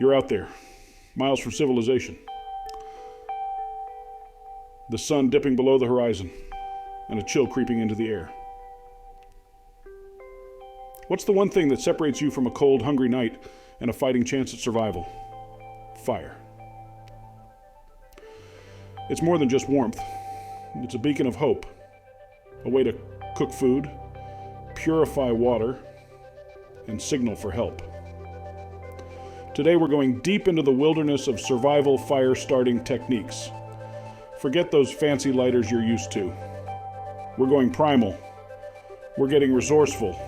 You're out there, miles from civilization. The sun dipping below the horizon, and a chill creeping into the air. What's the one thing that separates you from a cold, hungry night and a fighting chance at survival? Fire. It's more than just warmth. It's a beacon of hope, a way to cook food, purify water, and signal for help. Today we're going deep into the wilderness of survival fire starting techniques. Forget those fancy lighters you're used to. We're going primal. We're getting resourceful.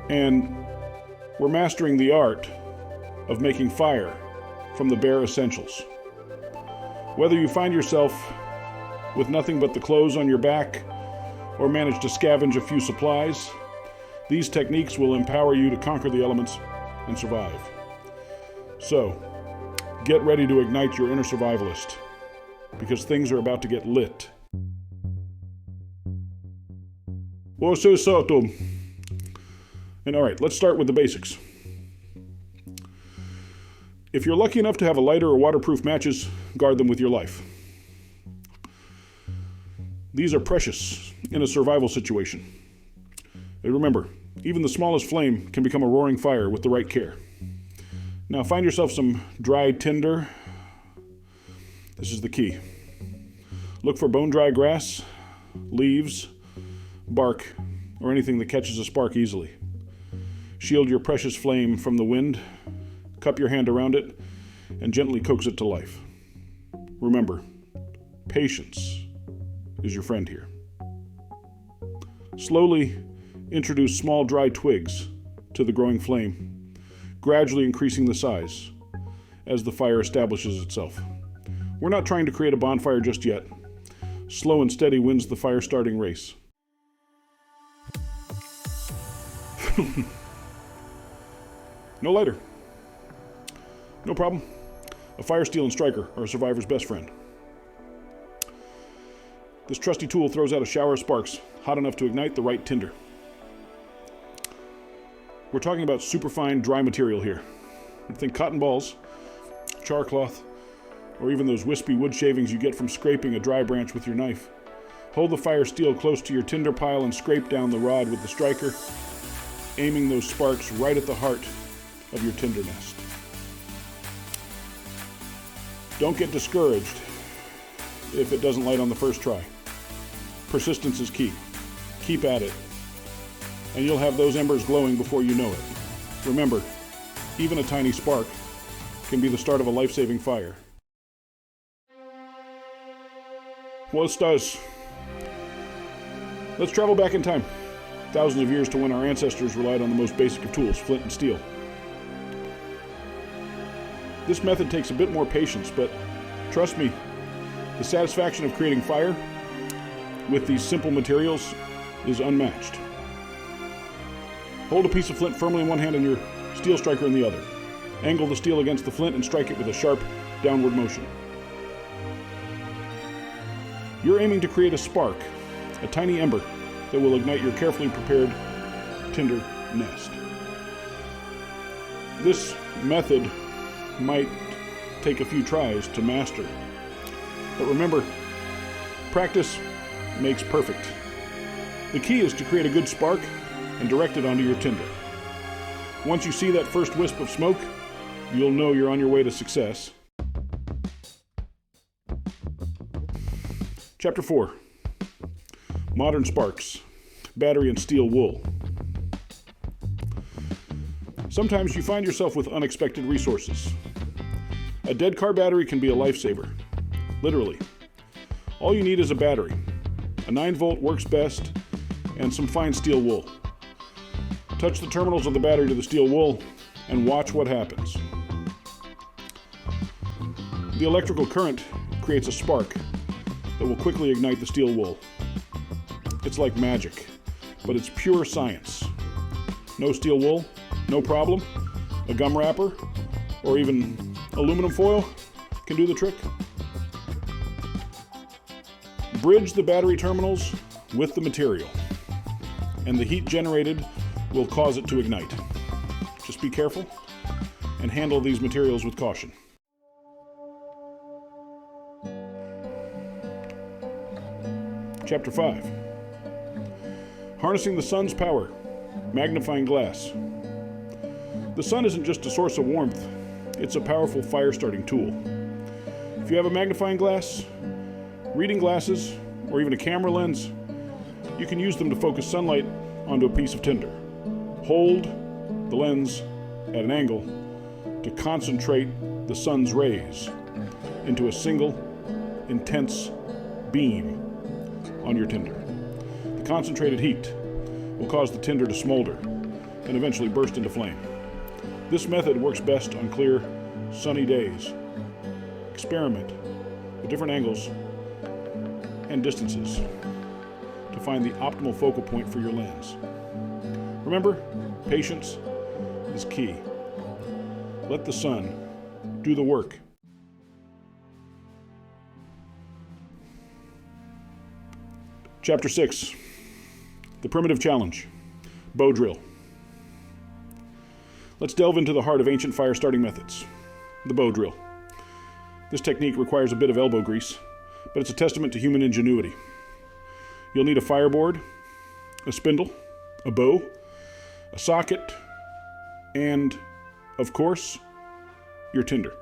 And we're mastering the art of making fire from the bare essentials. Whether you find yourself with nothing but the clothes on your back or manage to scavenge a few supplies, these techniques will empower you to conquer the elements and survive. So, get ready to ignite your inner survivalist, because things are about to get lit. And all right, let's start with the basics. If you're lucky enough to have a lighter or waterproof matches, guard them with your life. These are precious in a survival situation. And remember, even the smallest flame can become a roaring fire with the right care. Now find yourself some dry tinder. This is the key. Look for bone-dry grass, leaves, bark, or anything that catches a spark easily. Shield your precious flame from the wind, cup your hand around it, and gently coax it to life. Remember, patience is your friend here. Slowly introduce small dry twigs to the growing flame, gradually increasing the size as the fire establishes itself. We're not trying to create a bonfire just yet. Slow and steady wins the fire starting race. No lighter. No problem. A fire steel and striker are a survivor's best friend. This trusty tool throws out a shower of sparks, hot enough to ignite the right tinder. We're talking about superfine dry material here. Think cotton balls, char cloth, or even those wispy wood shavings you get from scraping a dry branch with your knife. Hold the fire steel close to your tinder pile and scrape down the rod with the striker, aiming those sparks right at the heart of your tinder nest. Don't get discouraged if it doesn't light on the first try. Persistence is key. Keep at it, and you'll have those embers glowing before you know it. Remember, even a tiny spark can be the start of a life-saving fire. Let's travel back in time, thousands of years to when our ancestors relied on the most basic of tools, flint and steel. This method takes a bit more patience, but trust me, the satisfaction of creating fire with these simple materials is unmatched. Hold a piece of flint firmly in one hand and your steel striker in the other. Angle the steel against the flint and strike it with a sharp downward motion. You're aiming to create a spark, a tiny ember that will ignite your carefully prepared tinder nest. This method might take a few tries to master, but remember, practice makes perfect. The key is to create a good spark and direct it onto your tinder. Once you see that first wisp of smoke, you'll know you're on your way to success. Chapter 4. Modern Sparks. Battery and steel wool. Sometimes you find yourself with unexpected resources. A dead car battery can be a lifesaver. Literally. All you need is a battery. A 9-volt works best, and some fine steel wool. Touch the terminals of the battery to the steel wool, and watch what happens. The electrical current creates a spark that will quickly ignite the steel wool. It's like magic, but it's pure science. No steel wool, no problem. A gum wrapper, or even aluminum foil can do the trick. Bridge the battery terminals with the material, and the heat generated will cause it to ignite. Just be careful. and handle these materials with caution. Chapter 5. Harnessing the sun's power. Magnifying glass. The sun isn't just a source of warmth, it's a powerful fire-starting tool. If you have a magnifying glass, reading glasses, or even a camera lens, you can use them to focus sunlight onto a piece of tinder. Hold the lens at an angle to concentrate the sun's rays into a single, intense beam on your tinder. The concentrated heat will cause the tinder to smolder and eventually burst into flame. This method works best on clear, sunny days. Experiment with different angles and distances to find the optimal focal point for your lens. Remember, patience is key. Let the sun do the work. Chapter 6. The Primitive Challenge. Bow Drill. Let's delve into the heart of ancient fire-starting methods, the bow drill. This technique requires a bit of elbow grease, but it's a testament to human ingenuity. You'll need a fireboard, a spindle, a bow, a socket, and, of course, your tinder.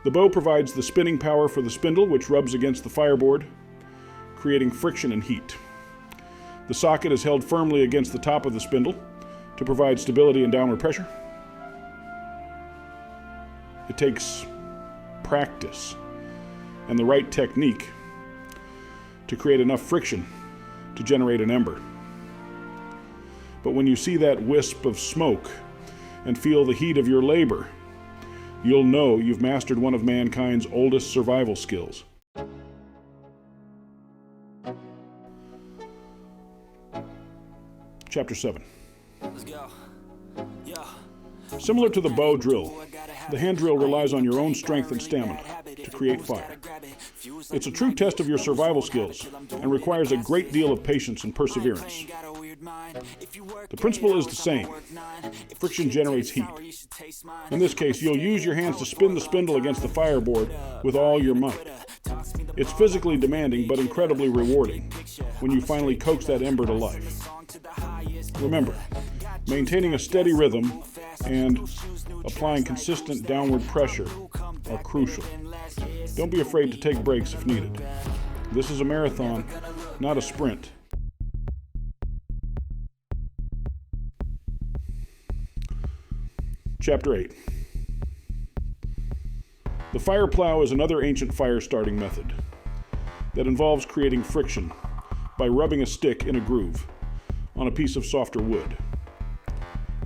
The bow provides the spinning power for the spindle, which rubs against the fireboard, creating friction and heat. The socket is held firmly against the top of the spindle to provide stability and downward pressure. It takes practice and the right technique to create enough friction to generate an ember. But when you see that wisp of smoke and feel the heat of your labor, you'll know you've mastered one of mankind's oldest survival skills. Chapter 7. Let's go. Yeah. Similar to the bow drill, the hand drill relies on your own strength and stamina to create fire. It's a true test of your survival skills and requires a great deal of patience and perseverance. The principle is the same. Friction generates heat. In this case, you'll use your hands to spin the spindle against the fireboard with all your might. It's physically demanding but incredibly rewarding when you finally coax that ember to life. Remember, maintaining a steady rhythm and applying consistent downward pressure are crucial. Don't be afraid to take breaks if needed. This is a marathon, not a sprint. Chapter 8. The fire plough is another ancient fire-starting method that involves creating friction by rubbing a stick in a groove on a piece of softer wood.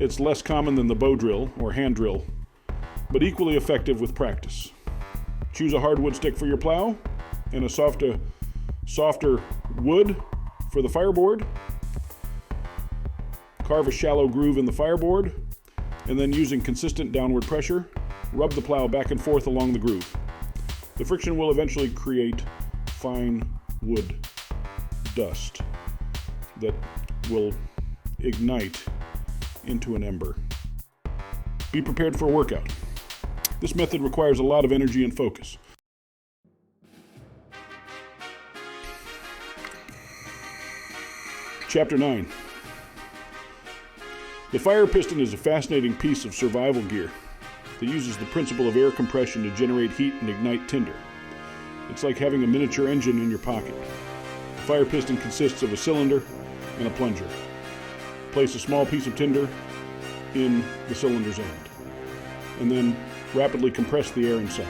It's less common than the bow drill or hand drill, but equally effective with practice. Choose a hardwood stick for your plow and a softer wood for the fireboard. Carve a shallow groove in the fireboard, and then using consistent downward pressure, rub the plow back and forth along the groove. The friction will eventually create fine wood dust that will ignite into an ember. Be prepared for a workout. This method requires a lot of energy and focus. Chapter 9. The fire piston is a fascinating piece of survival gear that uses the principle of air compression to generate heat and ignite tinder. It's like having a miniature engine in your pocket. The fire piston consists of a cylinder and a plunger. Place a small piece of tinder in the cylinder's end, and then rapidly compress the air inside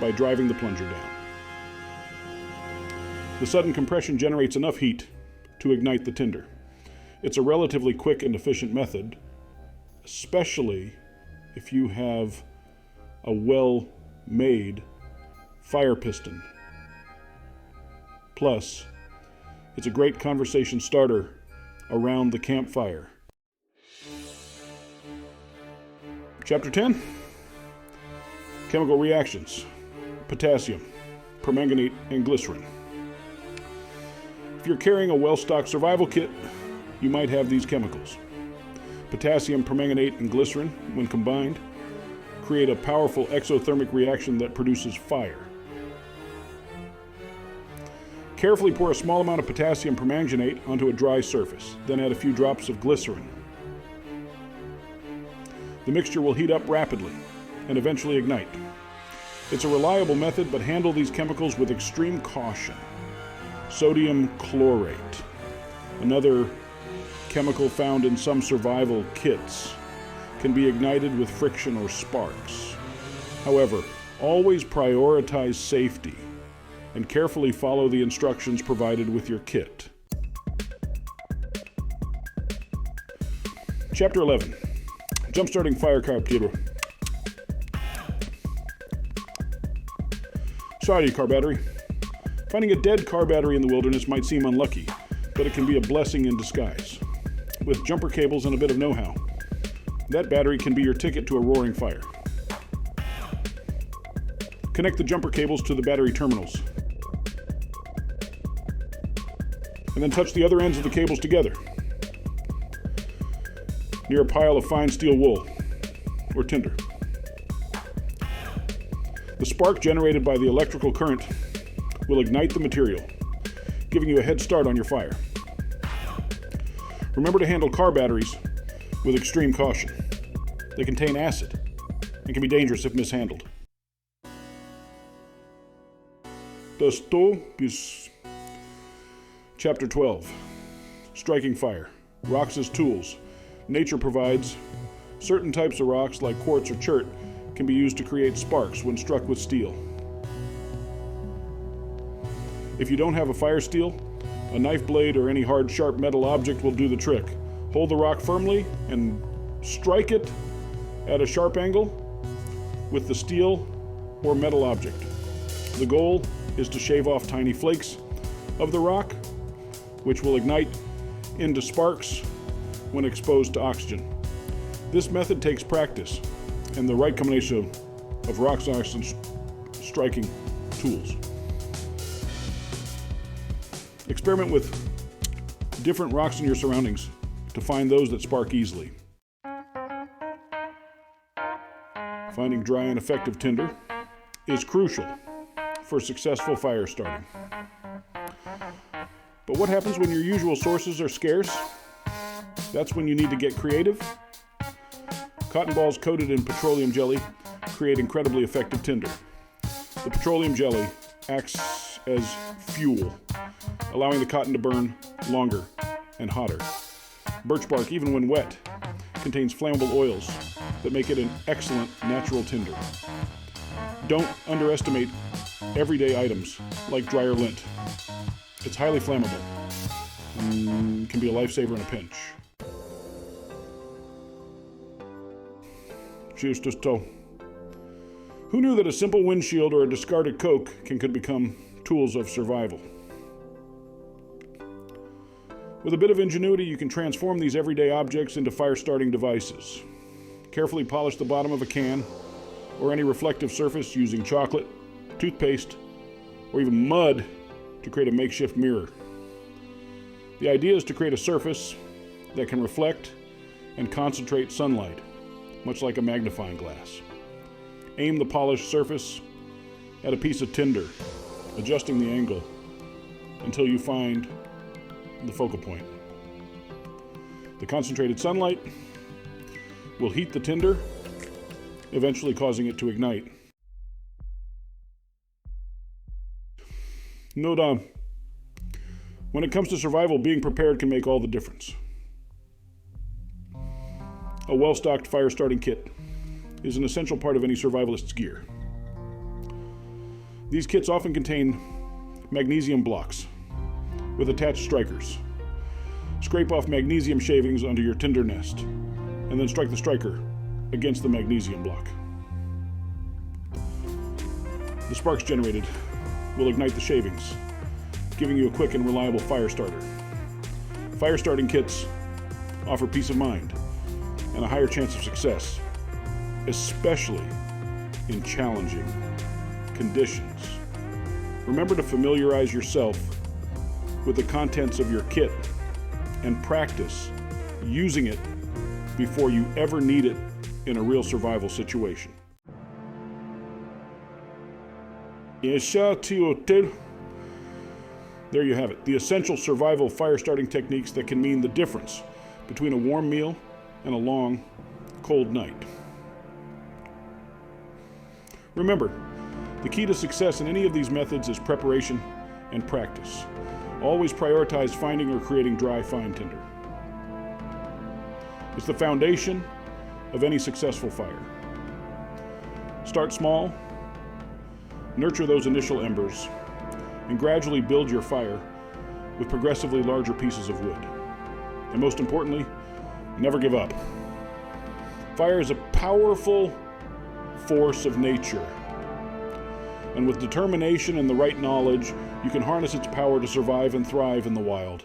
by driving the plunger down. The sudden compression generates enough heat to ignite the tinder. It's a relatively quick and efficient method, especially if you have a well-made fire piston. Plus, it's a great conversation starter around the campfire. Chapter 10. Chemical reactions. Potassium, permanganate, and glycerin. If you're carrying a well-stocked survival kit, you might have these chemicals. Potassium, permanganate, and glycerin, when combined, create a powerful exothermic reaction that produces fire. Carefully pour a small amount of potassium permanganate onto a dry surface, then add a few drops of glycerin. The mixture will heat up rapidly and eventually ignite. It's a reliable method, but handle these chemicals with extreme caution. Sodium chlorate, another chemical found in some survival kits, can be ignited with friction or sparks. However, always prioritize safety and carefully follow the instructions provided with your kit. Chapter 11. Jump-starting fire car battery. Sorry, car battery. Finding a dead car battery in the wilderness might seem unlucky, but it can be a blessing in disguise. With jumper cables and a bit of know-how, that battery can be your ticket to a roaring fire. Connect the jumper cables to the battery terminals, and then touch the other ends of the cables together near a pile of fine steel wool or tinder. The spark generated by the electrical current will ignite the material, giving you a head start on your fire. Remember to handle car batteries with extreme caution. They contain acid and can be dangerous if mishandled. Chapter 12. Striking fire. Rocks as tools. Nature provides. Certain types of rocks, like quartz or chert, can be used to create sparks when struck with steel. If you don't have a fire steel, a knife blade or any hard, sharp metal object will do the trick. Hold the rock firmly and strike it at a sharp angle with the steel or metal object. The goal is to shave off tiny flakes of the rock, which will ignite into sparks when exposed to oxygen. This method takes practice and the right combination of rocks, and striking tools. Experiment with different rocks in your surroundings to find those that spark easily. Finding dry and effective tinder is crucial for successful fire starting. But what happens when your usual sources are scarce? That's when you need to get creative. Cotton balls coated in petroleum jelly create incredibly effective tinder. The petroleum jelly acts as fuel, allowing the cotton to burn longer and hotter. Birch bark, even when wet, contains flammable oils that make it an excellent natural tinder. Don't underestimate everyday items like dryer lint. It's highly flammable and can be a lifesaver in a pinch. Cheers to toe. Who knew that a simple windshield or a discarded Coke could become tools of survival? With a bit of ingenuity, you can transform these everyday objects into fire-starting devices. Carefully polish the bottom of a can or any reflective surface using chocolate, toothpaste, or even mud to create a makeshift mirror. The idea is to create a surface that can reflect and concentrate sunlight, much like a magnifying glass. Aim the polished surface at a piece of tinder, adjusting the angle until you find the focal point. The concentrated sunlight will heat the tinder, eventually causing it to ignite. Note, when it comes to survival, being prepared can make all the difference. A well-stocked fire-starting kit is an essential part of any survivalist's gear. These kits often contain magnesium blocks with attached strikers. Scrape off magnesium shavings onto your tinder nest, and then strike the striker against the magnesium block. The sparks generated will ignite the shavings, giving you a quick and reliable fire starter. Fire starting kits offer peace of mind and a higher chance of success, especially in challenging conditions. Remember to familiarize yourself with the contents of your kit and practice using it before you ever need it in a real survival situation. There you have it, the essential survival fire starting techniques that can mean the difference between a warm meal and a long, cold night. Remember, the key to success in any of these methods is preparation and practice. Always prioritize finding or creating dry, fine tinder. It's the foundation of any successful fire. Start small, nurture those initial embers, and gradually build your fire with progressively larger pieces of wood. And most importantly, never give up. Fire is a powerful force of nature. And with determination and the right knowledge, you can harness its power to survive and thrive in the wild.